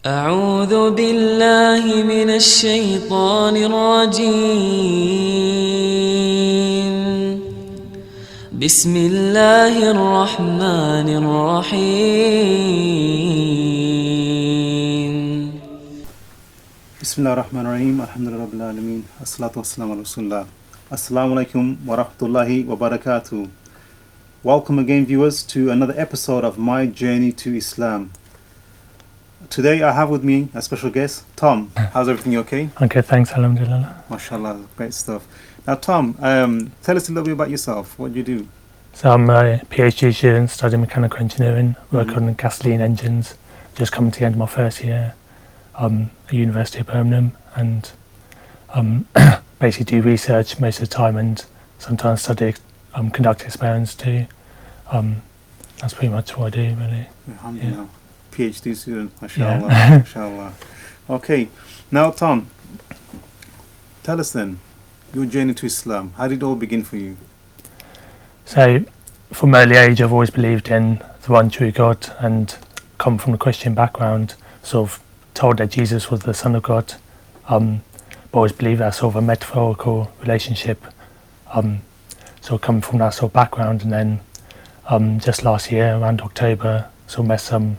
أعوذ بالله من الشيطان الرجيم بسم الله الرحمن الرحيم Bismillah ar-Rahman ar-Rahim, alhamdulillah rabbil alameen, as-salatu was-salamu ala rasulullah. Assalamu alaikum wa rahmatullahi wa barakatuh. Welcome again, viewers, to another episode of My Journey to Islam. Today I have with me a special guest, Tom. How's everything, okay? Okay, thanks, alhamdulillah. MashaAllah, great stuff. Now, Tom, tell us a little bit about yourself. What do you do? So I'm a PhD student studying mechanical engineering, working on gasoline engines, just coming to the end of my first year at University of Birmingham, and basically do research most of the time and sometimes study, conduct experiments too. That's pretty much what I do, really. Alhamdulillah. PhD student, mashallah, mashallah. Okay, now Tom, tell us then, your journey to Islam. How did it all begin for you? So from early age I've always believed in the one true God and come from a Christian background, sort of told that Jesus was the Son of God, but always believed that sort of a metaphorical relationship, so coming from that sort of background. And then just last year around October, so met some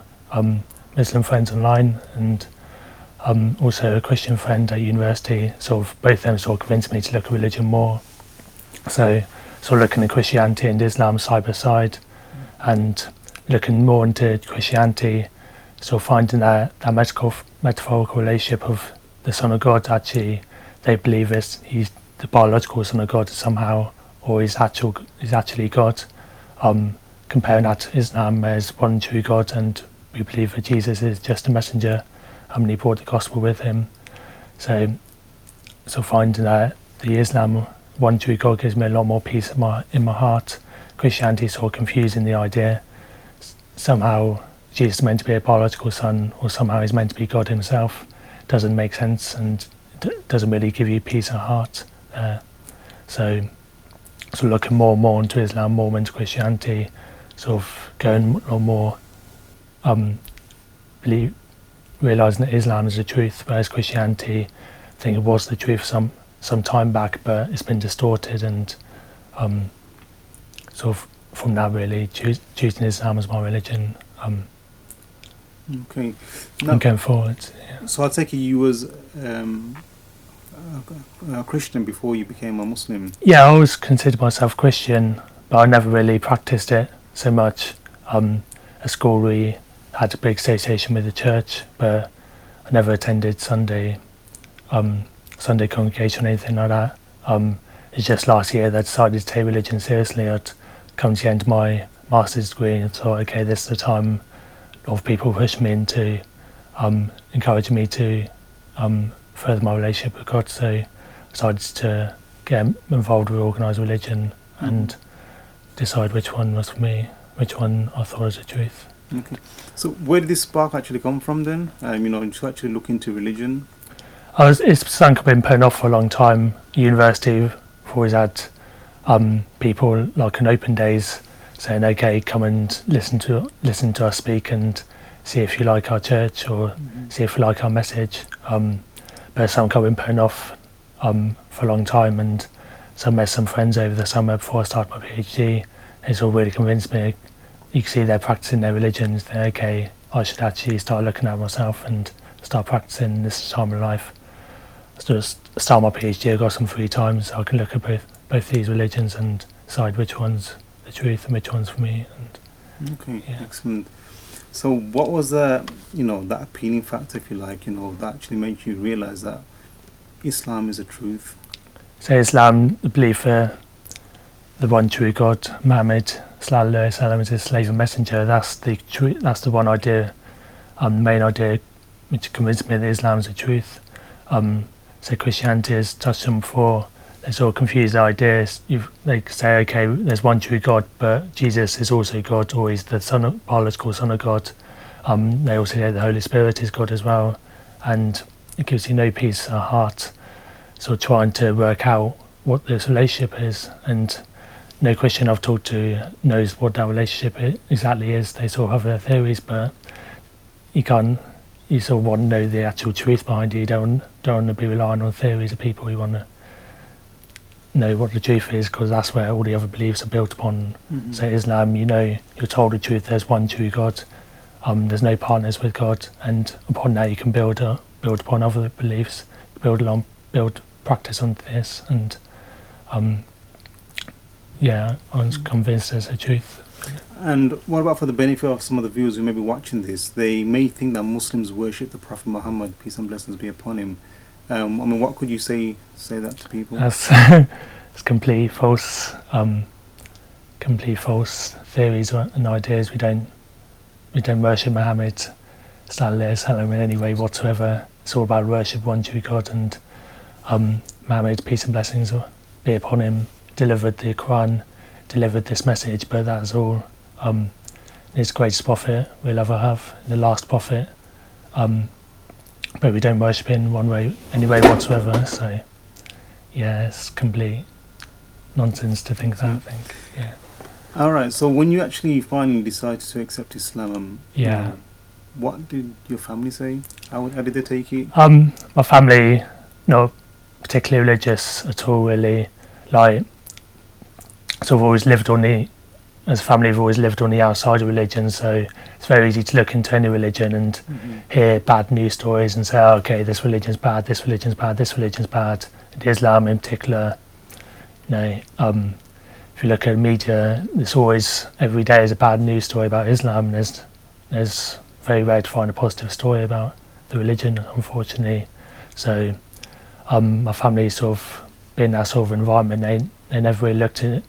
Muslim friends online and also a Christian friend at university. Sort of both of them sort of convinced me to look at religion more. So sort of looking at Christianity and Islam side by side, and looking more into Christianity, sort of finding that metaphorical relationship of the Son of God. Actually, they believe he's the biological Son of God somehow, or he's actually God. Comparing that to Islam as one true God, and we believe that Jesus is just a messenger, and he brought the gospel with him. So finding that the Islam one true God gives me a lot more peace in my heart. Christianity is sort of confusing the idea. Somehow Jesus is meant to be a biological son, or somehow he's meant to be God himself. Doesn't make sense and doesn't really give you peace of heart. So looking more and more into Islam, more into Christianity, sort of going a lot more, realising that Islam is the truth, whereas Christianity, I think it was the truth some time back, but it's been distorted, and sort of from that really choosing Islam as my religion. Okay. And going forward. Yeah. So I take it you was a Christian before you became a Muslim? Yeah, I always considered myself Christian, but I never really practiced it so much. At school we had a big association with the church, but I never attended Sunday congregation or anything like that. It's just last year that I decided to take religion seriously. I'd come to the end of my master's degree and thought, okay, this is the time. A lot of people pushed me into encouraging me to further my relationship with God, so I decided to get involved with organised religion and decide which one was for me, which one I thought was the truth. Okay. So where did this spark actually come from then? To actually look into religion? It's something I've been putting off for a long time. University, we've always had people like on open days saying, okay, come and listen to us speak and see if you like our church or see if you like our message. But it's something I've been putting off for a long time, and so I met some friends over the summer before I started my PhD. It's all really convinced me. You can see they're practicing their religions. They're okay, I should actually start looking at myself and start practicing this time of life. So just start my PhD, I've got some free time, so I can look at both these religions and decide which one's the truth and which one's for me. And okay, yeah. Excellent. So what was that appealing factor, if you like, that actually made you realise that Islam is the truth? So Islam, the belief the one true God, Muhammad sallallahu alaihi wasallam, is his slave and messenger. That's the the one idea, the main idea which convinced me that Islam is the truth. So Christianity, as touched on before, they sort of confuse the ideas. They say, okay, there's one true God, but Jesus is also God, or he's the biological Son of God. They also say the Holy Spirit is God as well, and it gives you no peace of heart. So trying to work out what this relationship is, and no Christian I've talked to knows what that relationship exactly is. They sort of have their theories, but you can't you sort of want to know the actual truth behind it. You don't want to be relying on theories of people. You want to know what the truth is, because that's where all the other beliefs are built upon. So Islam, you're told the truth. There's one true God. There's no partners with God, and upon that you can build upon other beliefs, build practice on this, and I'm convinced there's a truth. And what about for the benefit of some of the viewers who may be watching this? They may think that Muslims worship the Prophet Muhammad, peace and blessings be upon him. What could you say that to people? It's complete false theories and ideas. We don't worship Muhammad sallallahu alaihi wasallam in any way whatsoever. It's all about worship one true God, and Muhammad, peace and blessings be upon him, delivered the Quran, delivered this message, but that is all. His greatest prophet we'll ever have, the last prophet, but we don't worship him any way whatsoever. So it's complete nonsense to think that. I think. All right. So when you actually finally decided to accept Islam, what did your family say? How did they take it? My family, not particularly religious at all, really. Like, so we've always lived as a family, we've always lived on the outside of religion, so it's very easy to look into any religion and hear bad news stories and say, oh, okay, this religion's bad, this religion's bad, this religion's bad. And Islam in particular, if you look at media, there's always, every day is a bad news story about Islam, and there's very rare to find a positive story about the religion, unfortunately. So my family sort of been in that sort of environment, they never really looked at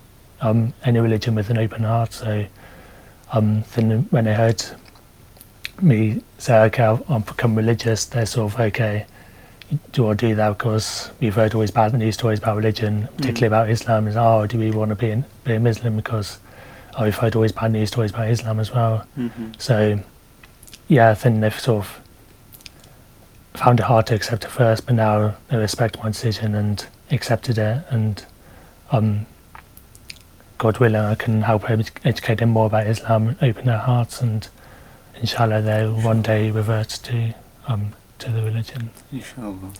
any religion with an open heart. So then when they heard me say, okay, I'll become religious, they're sort of, okay, do I do that because we've heard always bad news stories about religion, particularly about Islam, is do we want to be a Muslim because we've heard always bad news stories about Islam as well. So I think they've sort of found it hard to accept at first, but now they respect my decision and accepted it, and God willing, I can help educate them more about Islam and open their hearts, and inshallah they'll one day revert to the religion. Inshallah.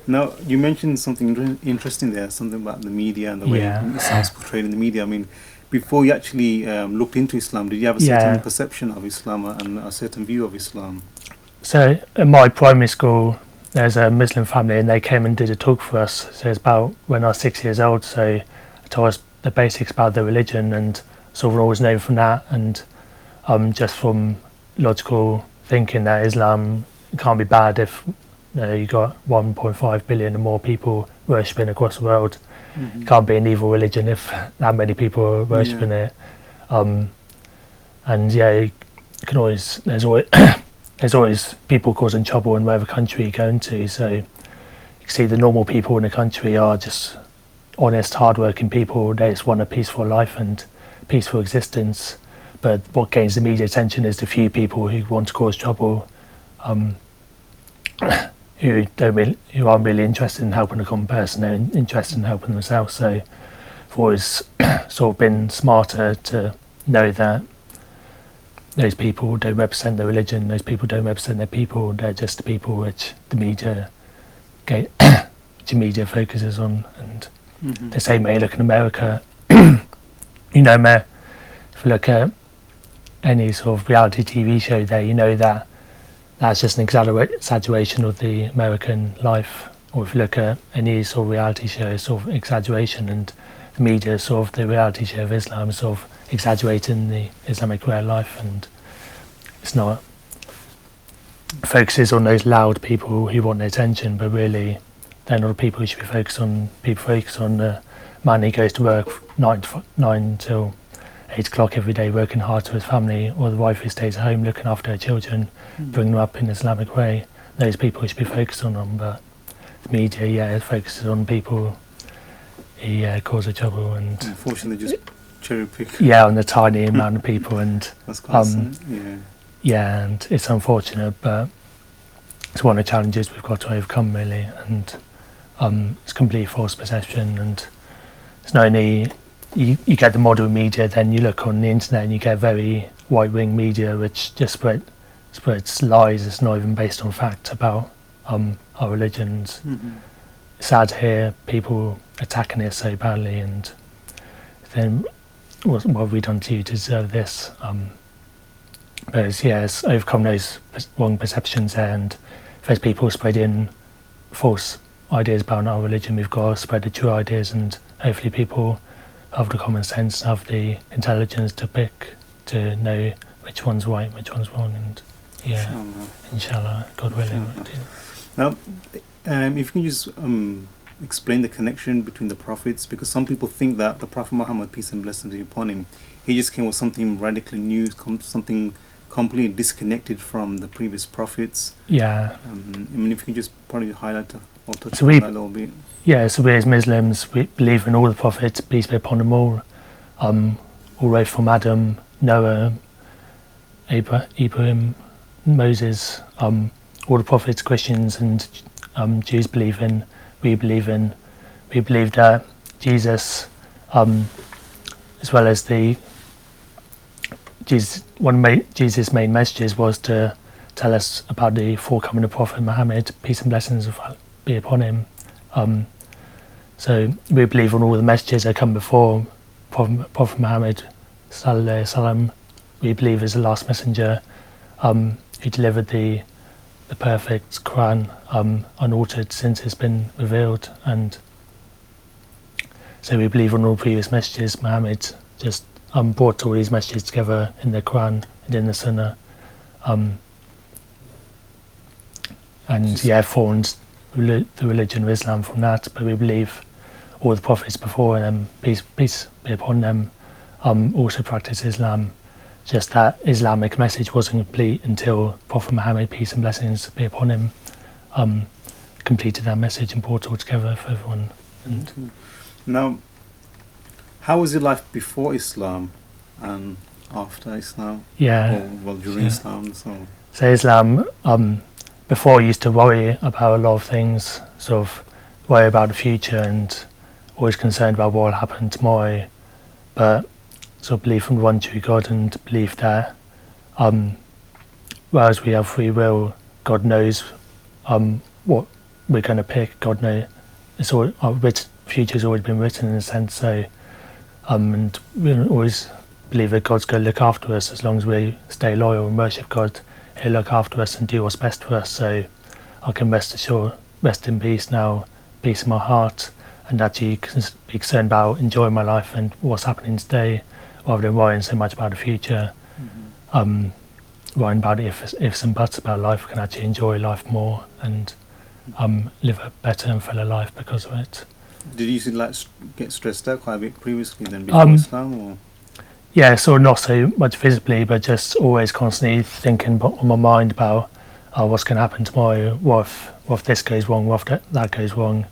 Now, you mentioned something interesting there, something about the media and the way Islam's portrayed in the media. I mean, before you actually looked into Islam, did you have a certain perception of Islam and a certain view of Islam? So, in my primary school, there's a Muslim family, and they came and did a talk for us. So it's about when I was 6 years old, so they told us the basics about the religion, and so we're always known from that, and just from logical thinking that Islam can't be bad if you got 1.5 billion and more people worshipping across the world. It can't be an evil religion if that many people are worshipping it. And you can always there's always people causing trouble in whatever country you go into. So you can see the normal people in the country are just honest, hard-working people. They just want a peaceful life and peaceful existence. But what gains the media attention is the few people who want to cause trouble, who aren't really interested in helping a common person. They're interested in helping themselves. So I've always sort of been smarter to know that those people don't represent their religion. Those people don't represent their people. They're just the people which the media focuses on. And the same way you look in America, if you look at any sort of reality TV show there, that's just an exaggeration of the American life. Or if you look at any sort of reality show, it's sort of exaggeration, and the media sort of the reality show of Islam is sort of exaggerating the Islamic way of life, and it's not focuses on those loud people who want the attention, but really they're not the people who should be focused on. People focus on the man who goes to work 9 till 8 o'clock every day, working hard to his family, or the wife who stays at home looking after her children, bringing them up in an Islamic way. Those people should be focused on them, but the media, it focuses on people who cause a trouble, and unfortunately just cherry pick. On the tiny amount of people, and that's constant, and it's unfortunate, but it's one of the challenges we've got to overcome, really. And it's complete false perception, and it's not only you get the modern media, then you look on the internet and you get very right-wing media which just spread spreads lies. It's not even based on fact about our religions. Mm-hmm. It's sad to hear people attacking it so badly, and then what have we done to you to deserve this? But it's overcome those wrong perceptions there, and if there's people spreading false ideas about our religion, we've got to spread the true ideas, and hopefully people have the common sense, have the intelligence to pick, to know which one's right, which one's wrong, and inshallah, God willing. Now, if you can just explain the connection between the prophets, because some people think that the Prophet Muhammad, peace and blessings be upon him, he just came with something radically new, something completely disconnected from the previous prophets. Yeah. I mean, if you can just probably highlight or touch So on that a little bit. Yeah, so we as Muslims, we believe in all the prophets, peace be upon them all right from Adam, Noah, Ibrahim, Moses, all the prophets, Christians and Jews believe in. We believe that Jesus, as well as one of Jesus' main messages was to tell us about the forthcoming of Prophet Muhammad, peace and blessings be upon him. So we believe in all the messages that come before Prophet Muhammad sallallahu alaihi wasallam. We believe is the last messenger who delivered the perfect Quran unaltered since it's been revealed, and so we believe in all previous messages. Muhammad just brought all these messages together in the Quran and in the Sunnah, and formed the religion of Islam from that. But we believe all the prophets before them, peace be upon them, also practiced Islam. Just that Islamic message wasn't complete until Prophet Muhammad, peace and blessings be upon him, completed that message and brought it all together for everyone. And now, how was your life before Islam and after Islam? Yeah. Or during Islam? So Islam, before I used to worry about a lot of things, sort of worry about the future and always concerned about what will happen tomorrow, but sort of belief in one true God and belief that whereas we have free will, God knows what we're going to pick. God knows our future's always been written in a sense. So and we always believe that God's going to look after us as long as we stay loyal and worship God. He'll look after us and do what's best for us. So I can rest in peace now, peace in my heart, and actually be concerned about enjoying my life and what's happening today, rather than worrying so much about the future. Worrying about ifs and buts about life, can actually enjoy life more and live a better and fuller life because of it. Did you get stressed out quite a bit previously then before Islam? Or? Yeah, so not so much physically, but just always constantly thinking on my mind about what's going to happen tomorrow. What if this goes wrong? What if that goes wrong?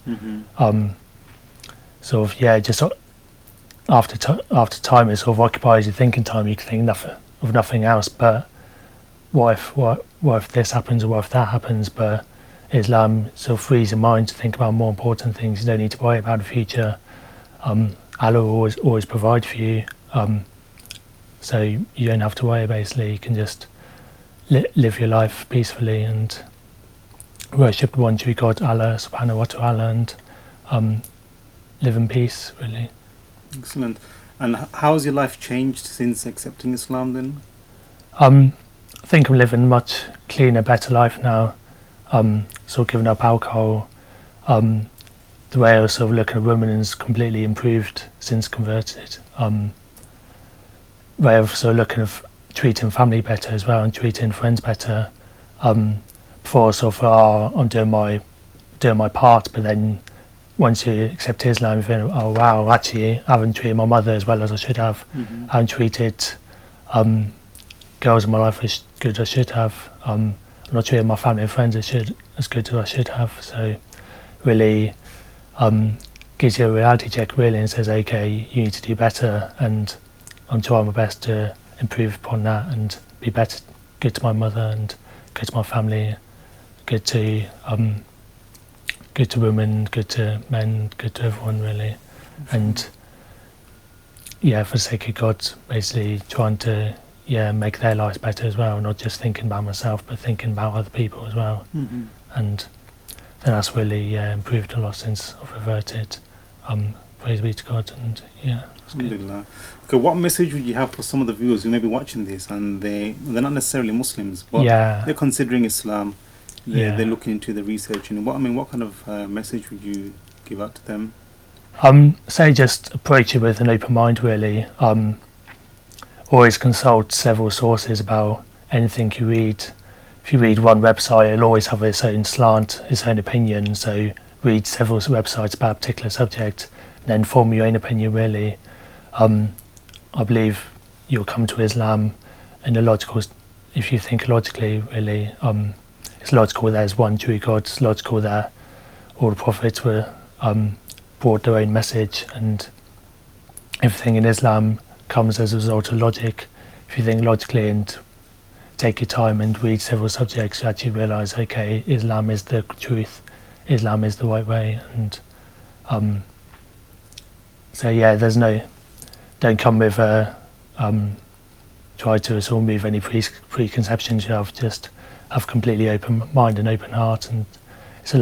Just after time, it sort of occupies your thinking time. You can think of nothing else. But what if this happens, or what if that happens? But Islam sort of frees your mind to think about more important things. You don't need to worry about the future. Allah will always provide for you. So you don't have to worry, basically. You can just live your life peacefully and worship the one true God, Allah subhanahu wa ta'ala, and live in peace, really. Excellent. And how has your life changed since accepting Islam then? I think I'm living a much cleaner, better life now. Sort of giving up alcohol. The way I was sort of looking at women has completely improved since converted. Way of sort of looking at treating family better as well and treating friends better. Before sort of I'm doing my part, but then once you accept Islam, you think, oh wow, actually I haven't treated my mother as well as I should have. I haven't treated girls in my life as good as I should have. I'm not treating my family and friends as good as I should have. So really gives you a reality check, really, and says, okay, you need to do better, and I'm trying my best to improve upon that and be better, good to my mother and good to my family, good to women, good to men, good to everyone, really. And for the sake of God, basically trying to make their lives better as well, not just thinking about myself but thinking about other people as well. And then that's really improved a lot since I've reverted. Praise be to God. And it's good. Alhamdulillah. Okay, what message would you have for some of the viewers who may be watching this and they're not necessarily Muslims, but they're considering Islam, they're looking into the research, and what kind of message would you give out to them? Say just approach it with an open mind, really. Always consult several sources about anything you read. If you read one website, it'll always have its own slant, its own opinion, so read several websites about a particular subject and then form your own opinion, really. I believe you'll come to Islam in a logical, if you think logically, really. It's logical there's one true God. It's logical that all the prophets were brought their own message, and everything in Islam comes as a result of logic. If you think logically and take your time and read several subjects, you actually realise, okay, Islam is the truth, Islam is the right way. And don't come with try to sort of move any preconceptions you have. Just have completely open mind and open heart. And it's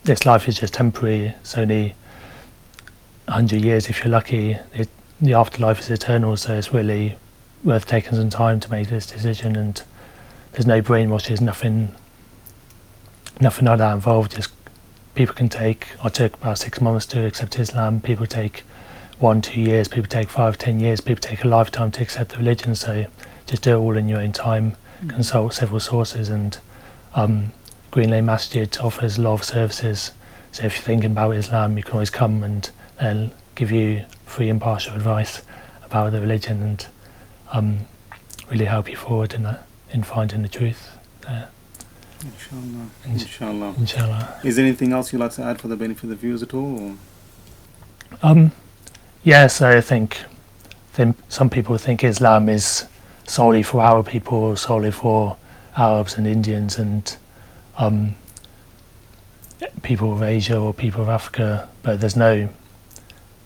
this life is just temporary. It's only 100 years if you're lucky. The afterlife is eternal, so it's really worth taking some time to make this decision. And there's no brainwashes, nothing like that involved. Just people can take. I took about 6 months to accept Islam. People take 1-2 years. People take 5-10 years. People take a lifetime to accept the religion. So just do it all in your own time. Consult several sources, and Green Lane Masjid offers a lot of services. So if you're thinking about Islam, you can always come and they'll give you free impartial advice about the religion and really help you forward in finding the truth. Inshallah. Inshallah. Is there anything else you'd like to add for the benefit of the viewers at all? So I think some people think Islam is solely for our people, or solely for Arabs and Indians and people of Asia or people of Africa, but there's no,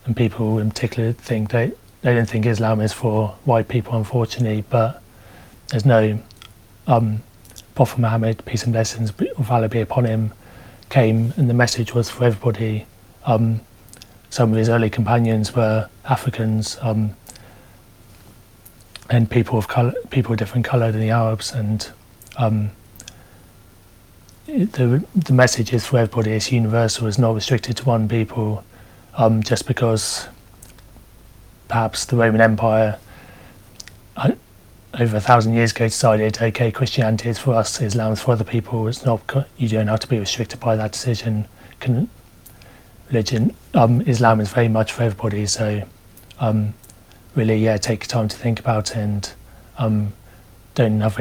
and people in particular think they don't think Islam is for white people, unfortunately, but there's no, Prophet Muhammad, peace and blessings of Allah be upon him, came and the message was for everybody. Some of his early companions were Africans and people of color, people of different colour than the Arabs, and the message is for everybody. It's universal. It's not restricted to one people. Just because perhaps the Roman Empire over 1,000 years ago decided, okay, Christianity is for us, Islam is for other people. It's not. You don't have to be restricted by that decision. Religion, Islam is very much for everybody. So, really, take your time to think about it, and don't have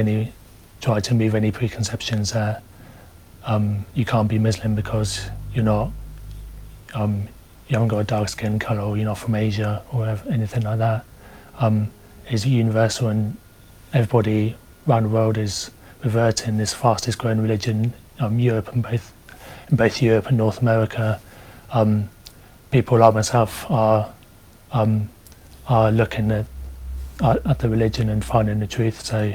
try to move any preconceptions there. You can't be Muslim because you're not. You haven't got a dark skin colour, or you're not from Asia, or anything like that. It's universal, and everybody around the world is reverting this fastest growing religion. Europe and both Europe and North America. People like myself are looking at the religion and finding the truth. So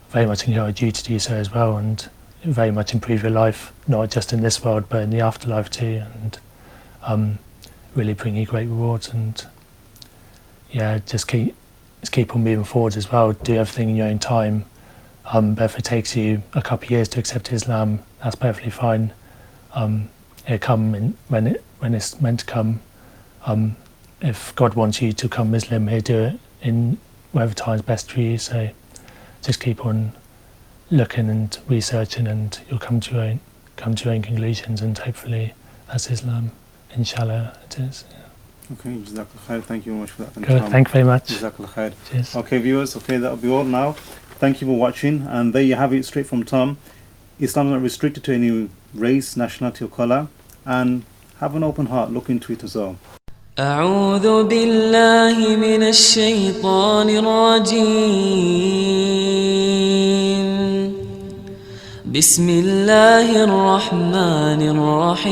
very much encourage you to do so as well, and very much improve your life, not just in this world but in the afterlife too, and really bring you great rewards. And just keep on moving forward as well. Do everything in your own time. But if it takes you a couple of years to accept Islam, that's perfectly fine. It'll come when it's meant to come. If God wants you to become Muslim, He'll do it in whatever time's best for you. So just keep on looking and researching, and you'll come to your own conclusions. And hopefully, that's Islam. Inshallah, it is. Yeah. Okay, Jazakallah khair. Thank you very much for that. Good, thank you very much. Jazakallah khair. Cheers. Okay, viewers, that'll be all now. Thank you for watching, and there you have it, straight from Tom. Islam is not restricted to any race, nationality or colour, and have an open heart, look into it as well. أعوذ بالله من الشيطان الرجيم بسم الله الرحمن الرحيم